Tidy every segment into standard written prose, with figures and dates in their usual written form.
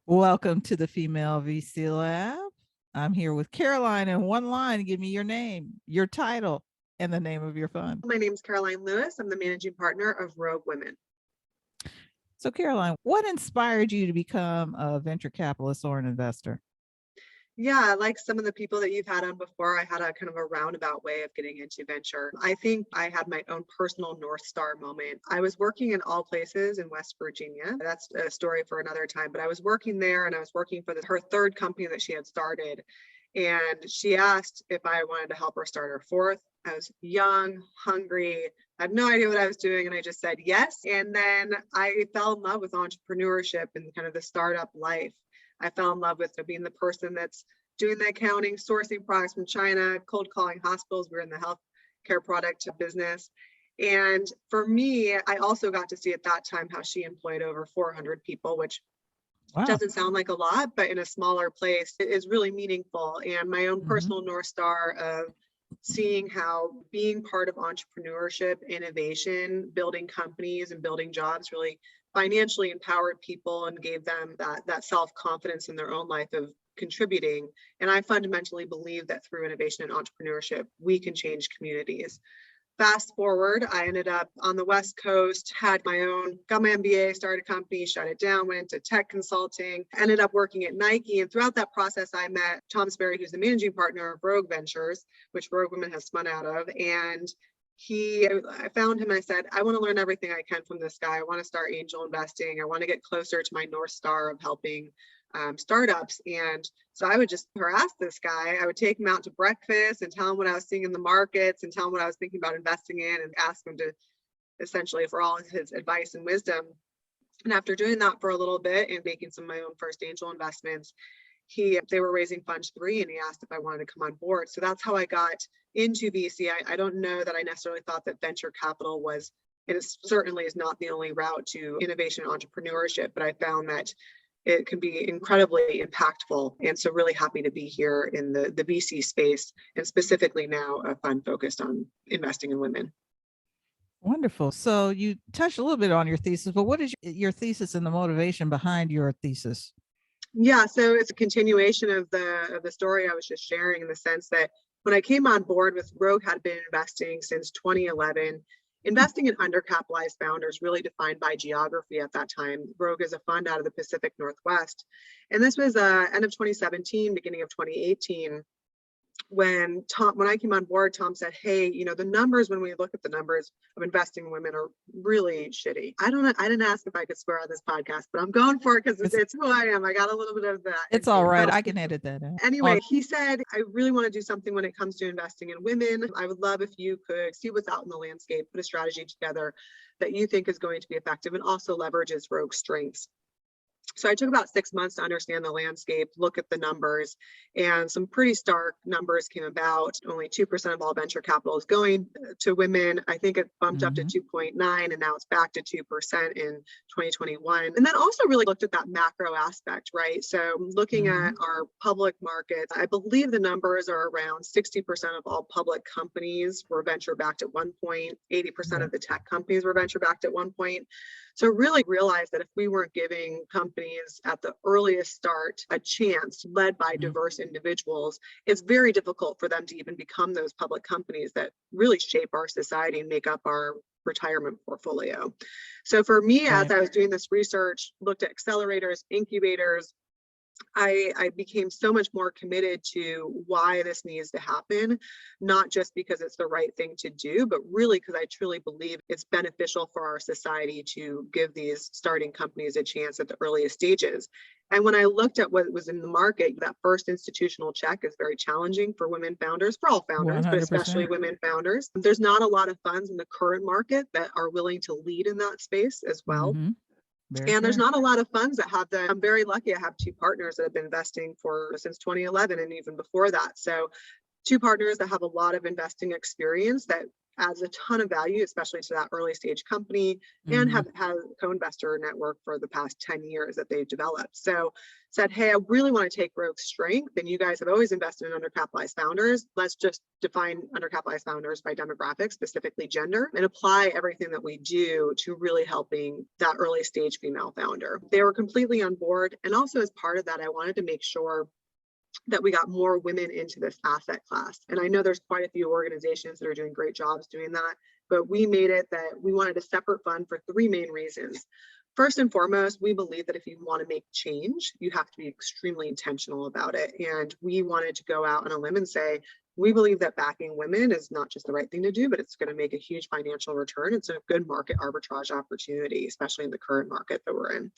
Welcome to the Female VC Lab. I'm here with Caroline in one line. Give me your name, your title, and the name of your fund. My name is Caroline Lewis. I'm the managing partner of Rouge Women. So, Caroline, what inspired you to become a venture capitalist or an investor? Yeah, like some of the people that you've had on before, I had a kind of a roundabout way of getting into venture. I think I had my own personal North Star moment. I was working in all places in West Virginia. That's a story for another time, but I was working there and I was working for her third company that she had started. And she asked if I wanted to help her start her fourth. I was young, hungry, I had no idea what I was doing. And I just said yes. And then I fell in love with entrepreneurship and kind of the startup life. I fell in love with being the person that's doing the accounting, sourcing products from China, cold calling hospitals. We're in the healthcare product business. And for me, I also got to see at that time how she employed over 400 people, which doesn't sound like a lot, but in a smaller place, it is really meaningful. And my own personal North Star of seeing how being part of entrepreneurship, innovation, building companies and building jobs really financially empowered people and gave them that self-confidence in their own life of contributing. And I fundamentally believe that through innovation and entrepreneurship, we can change communities. Fast forward, I ended up on the West Coast, got my MBA, started a company, shut it down, went into tech consulting, ended up working at Nike. And throughout that process, I met Tom Sperry, who's the managing partner of Rouge Ventures, which Rouge Women has spun out of. And I found him and I said, I want to learn everything I can from this guy. I want to start angel investing. I want to get closer to my North Star of helping startups. And so I would just harass this guy. I would take him out to breakfast and tell him what I was seeing in the markets and tell him what I was thinking about investing in and ask him to essentially for all his advice and wisdom. And after doing that for a little bit and making some of my own first angel investments, they were raising Fund 3 and he asked if I wanted to come on board. So that's how I got into VC. I don't know that I necessarily thought that venture capital was, and it certainly is not the only route to innovation and entrepreneurship, but I found that it can be incredibly impactful. And so really happy to be here in the VC space and specifically now a fund focused on investing in women. Wonderful. So you touched a little bit on your thesis, but what is your thesis and the motivation behind your thesis? Yeah, so it's a continuation of the story I was just sharing in the sense that when I came on board with Rouge had been investing since 2011. Investing in undercapitalized founders really defined by geography at that time. Rouge is a fund out of the Pacific Northwest. And this was end of 2017, beginning of 2018. When I came on board, Tom said, hey, the numbers, when we look at the numbers of investing in women are really shitty. I didn't ask if I could swear on this podcast, but I'm going for it because it's who I am. I got a little bit of that. It's all right. I can edit that out. Anyway, he said, I really want to do something when it comes to investing in women. I would love if you could see what's out in the landscape, put a strategy together that you think is going to be effective and also leverages Rouge's strengths. So I took about 6 months to understand the landscape, look at the numbers, and some pretty stark numbers came about. Only 2% of all venture capital is going to women. I think it bumped up to 2.9, and now it's back to 2% in 2021. And then also really looked at that macro aspect, right? So looking at our public markets, I believe the numbers are around 60% of all public companies were venture backed at one point, 80% of the tech companies were venture backed at one point. So really realized that if we weren't giving companies at the earliest start a chance led by diverse individuals, it's very difficult for them to even become those public companies that really shape our society and make up our retirement portfolio. So for me, as I was doing this research, looked at accelerators, incubators, I became so much more committed to why this needs to happen, not just because it's the right thing to do, but really because I truly believe it's beneficial for our society to give these starting companies a chance at the earliest stages. And when I looked at what was in the market, that first institutional check is very challenging for women founders, for all founders, 100%. But especially women founders. There's not a lot of funds in the current market that are willing to lead in that space as well. And there's not a lot of funds that have I'm very lucky. I have two partners that have been investing since 2011 and even before that. So two partners that have a lot of investing experience that adds a ton of value, especially to that early stage company, and Hmm. have co-investor network for the past 10 years that they've developed. So said, hey, I really want to take Rogue's strength, and you guys have always invested in undercapitalized founders. Let's just define undercapitalized founders by demographics, specifically gender, and apply everything that we do to really helping that early stage female founder. They were completely on board. And also as part of that, I wanted to make sure that we got more women into this asset class. And I know there's quite a few organizations that are doing great jobs doing that, but we made it that we wanted a separate fund for three main reasons. First and foremost, we believe that if you want to make change, you have to be extremely intentional about it. And we wanted to go out on a limb and say, we believe that backing women is not just the right thing to do, but it's going to make a huge financial return. It's a good market arbitrage opportunity, especially in the current market that we're in.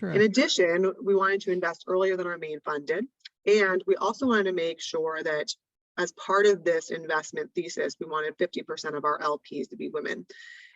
In True. addition, we wanted to invest earlier than our main fund did. And we also wanted to make sure that as part of this investment thesis, we wanted 50% of our LPs to be women.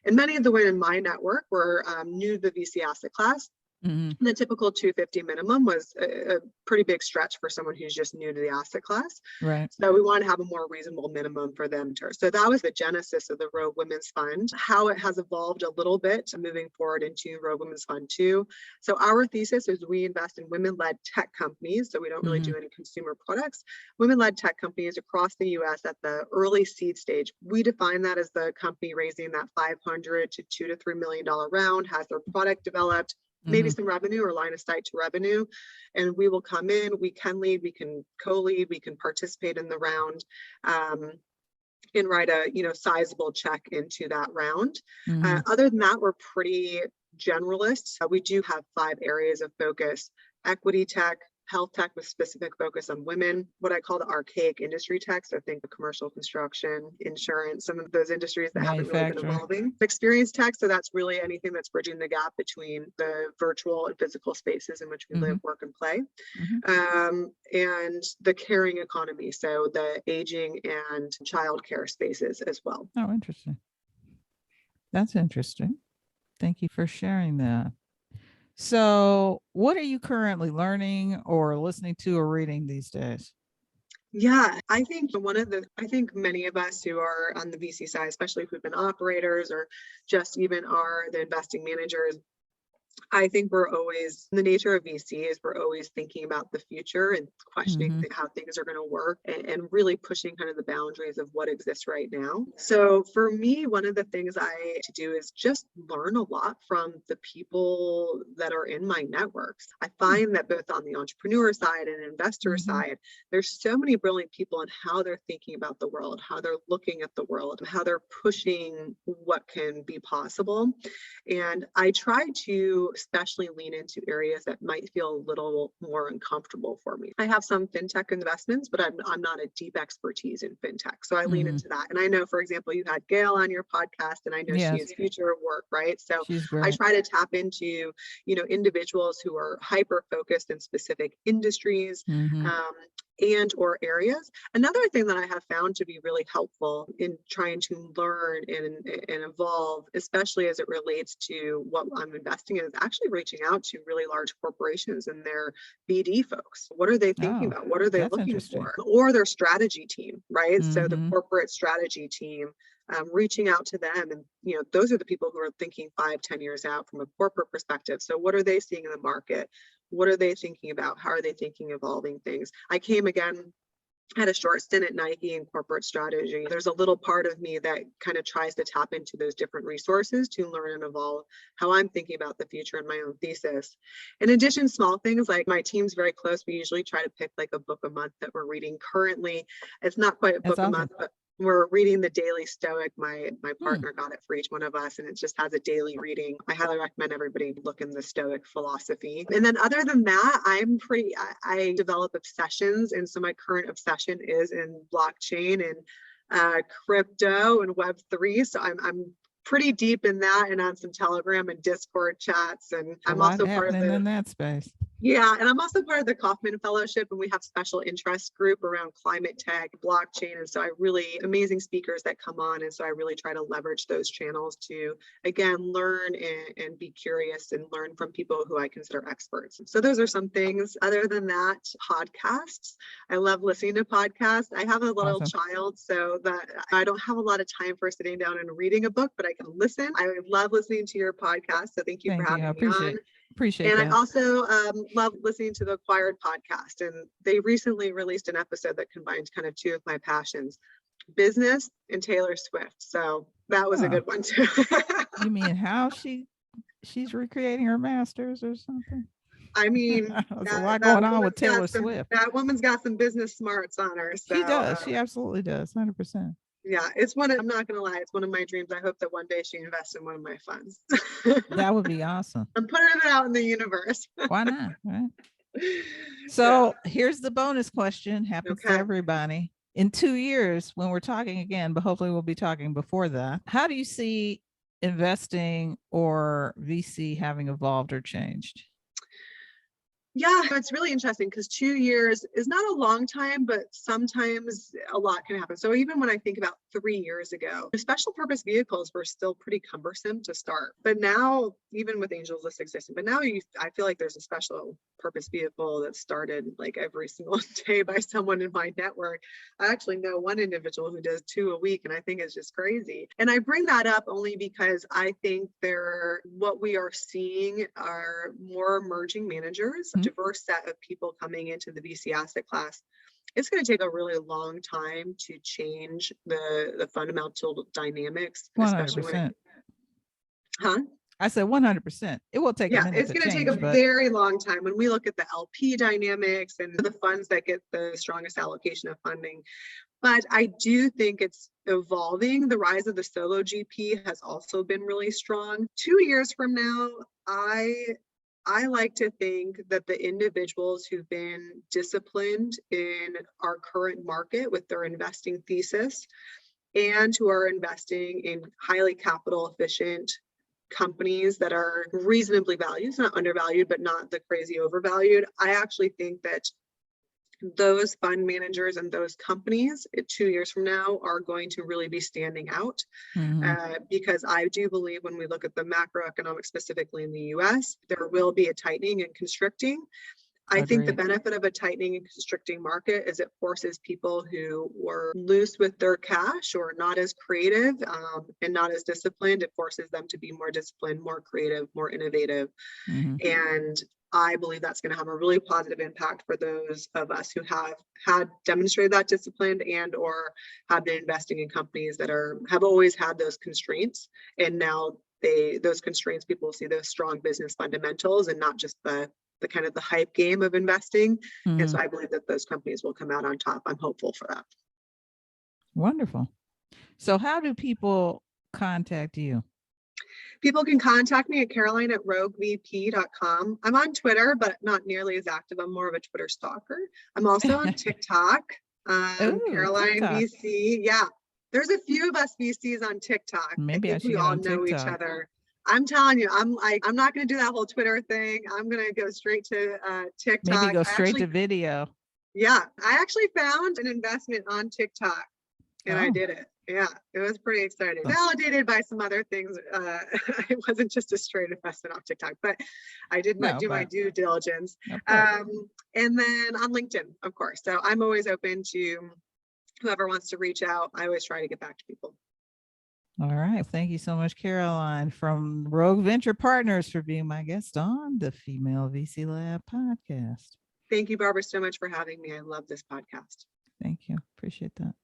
And many of the women in my network were new to the VC asset class. Hmm. The typical 250 minimum was a pretty big stretch for someone who's just new to the asset class. Right. So we want to have a more reasonable minimum for them to. So that was the genesis of the Rogue Women's Fund, how it has evolved a little bit moving forward into Rogue Women's Fund 2. So our thesis is we invest in women-led tech companies. So we don't really Hmm. do any consumer products, women-led tech companies across the US at the early seed stage. We define that as the company raising that $500 to $2 to $3 million round, has their product developed, maybe Hmm. some revenue or line of sight to revenue, and we will come in, we can lead, we can co-lead, we can participate in the round, and write a sizable check into that round. Hmm. Other than that, we're pretty generalist. We do have 5 areas of focus: equity tech, health tech with specific focus on women, what I call the archaic industry tech. So think of commercial construction, insurance, some of those industries that haven't really been Manufacturing. evolving. Experience tech, so that's really anything that's bridging the gap between the virtual and physical spaces in which we Hmm. live, work, and play. Hmm. And the caring economy, so the aging and childcare spaces as well. Oh, interesting. That's interesting. Thank you for sharing that. So, what are you currently learning or listening to or reading these days? Yeah, I think I think many of us who are on the VC side, especially who've been operators or just even are the investing managers, I think we're always, the nature of VC is we're always thinking about the future and questioning Hmm. how things are going to work, and really pushing kind of the boundaries of what exists right now. So for me, one of the things I to do is just learn a lot from the people that are in my networks. I find that both on the entrepreneur side and investor Hmm. side, there's so many brilliant people in how they're thinking about the world, how they're looking at the world, how they're pushing what can be possible. And I try to especially lean into areas that might feel a little more uncomfortable for me. I have some fintech investments, but I'm not a deep expertise in fintech. So I lean Hmm. into that. And I know, for example, you had Gail on your podcast, and I know she Yes, is future of work, right? So she's I great. try to tap into, individuals who are hyper focused in specific industries. Hmm. Um, and or areas. Another thing that I have found to be really helpful in trying to learn and evolve, especially as it relates to what I'm investing in, is actually reaching out to really large corporations and their BD folks. What are they thinking Oh, about? What are they that's looking interesting. for? Or their strategy team, right? So the Hmm. corporate strategy team, reaching out to them, and those are the people who are thinking 5-10 years out from a corporate perspective. So what are they seeing in the market? What are they thinking about? How are they thinking evolving things? I came again, had a short stint at Nike in corporate strategy. There's a little part of me that kind of tries to tap into those different resources to learn and evolve how I'm thinking about the future in my own thesis. In addition, small things like my team's very close. We usually try to pick like a book a month that we're reading currently. It's not quite a That's book a awesome. month, but we're reading the Daily Stoic. My Hmm. partner got it for each one of us, and it just has a daily reading. I highly recommend everybody look in the Stoic philosophy. And then other than that, I develop obsessions, and so my current obsession is in blockchain and crypto and Web3. So I'm pretty deep in that, and on some Telegram and Discord chats, and A I'm lot also part of happening the in that space. Yeah, and I'm also part of the Kauffman Fellowship, and we have special interest group around climate tech, blockchain, and so I really amazing speakers that come on, and so I really try to leverage those channels to again learn and be curious and learn from people who I consider experts. So those are some things. Other than that, podcasts. I love listening to podcasts. I have a little Awesome. child, so that I don't have a lot of time for sitting down and reading a book, but I can listen. I love listening to your podcast, so thank you for Thank you. I having me on. appreciate And I that. also love listening to the Acquired podcast. And they recently released an episode that combines kind of two of my passions, business and Taylor Swift. So that was a Oh, good one too. you mean how she's recreating her masters or something? I mean, There's a lot going on with Taylor Swift. that woman's got some business smarts on her. So She does. She absolutely does. 100%. yeah, I'm not gonna lie, it's one of my dreams. I hope that one day she invests in one of my funds. That would be awesome. I'm putting it out in the universe. Why not? Right. Yeah. So here's the bonus question. Happens to Okay. everybody. In 2 years, when we're talking again, but hopefully we'll be talking before that, how do you see investing or VC having evolved or changed? Yeah, it's really interesting because 2 years is not a long time, but sometimes a lot can happen. So even when I think about 3 years ago, the special purpose vehicles were still pretty cumbersome to start. But now, even with Angels List existing, but now I feel like there's a special purpose vehicle that started like every single day by someone in my network. I actually know one individual who does 2 a week, and I think it's just crazy. And I bring that up only because I think what we are seeing are more emerging managers, diverse set of people coming into the VC asset class. It's going to take a really long time to change the fundamental dynamics, especially when 100%. huh? I said 100%. It will take a Yeah, minute it's to going to take change, a but very long time when we look at the LP dynamics and the funds that get the strongest allocation of funding. But I do think it's evolving. The rise of the solo GP has also been really strong. 2 years from now, I like to think that the individuals who've been disciplined in our current market with their investing thesis and who are investing in highly capital efficient companies that are reasonably valued, it's not undervalued, but not the crazy overvalued. I actually think that those fund managers and those companies 2 years from now are going to really be standing out because I do believe when we look at the macroeconomics, specifically in the US, there will be a tightening and constricting. I think the benefit of a tightening and constricting market is it forces people who were loose with their cash or not as creative and not as disciplined, it forces them to be more disciplined, more creative, more innovative. And I believe that's going to have a really positive impact for those of us who have had demonstrated that discipline and or have been investing in companies that have always had those constraints. And now those constraints, people will see those strong business fundamentals and not just the kind of the hype game of investing. And so I believe that those companies will come out on top. I'm hopeful for that. Wonderful. So how do people contact you? People can contact me at caroline@roguevp.com. I'm on Twitter, but not nearly as active. I'm more of a Twitter stalker. I'm also on TikTok, Caroline TikTok. VC. Yeah, there's a few of us VCs on TikTok. Maybe I think should we get all on know each TikTok. other. I'm telling you, I'm not going to do that whole Twitter thing. I'm going to go straight to TikTok. Maybe go straight to video. Yeah, I actually found an investment on TikTok and I did it. Yeah, it was pretty exciting. Validated by some other things. It wasn't just a straight investment off TikTok, but I did do my due diligence. And then on LinkedIn, of course. So I'm always open to whoever wants to reach out. I always try to get back to people. All right. Thank you so much, Caroline from Rogue Venture Partners, for being my guest on the Female VC Lab podcast. Thank you, Barbara, so much for having me. I love this podcast. Thank you. Appreciate that.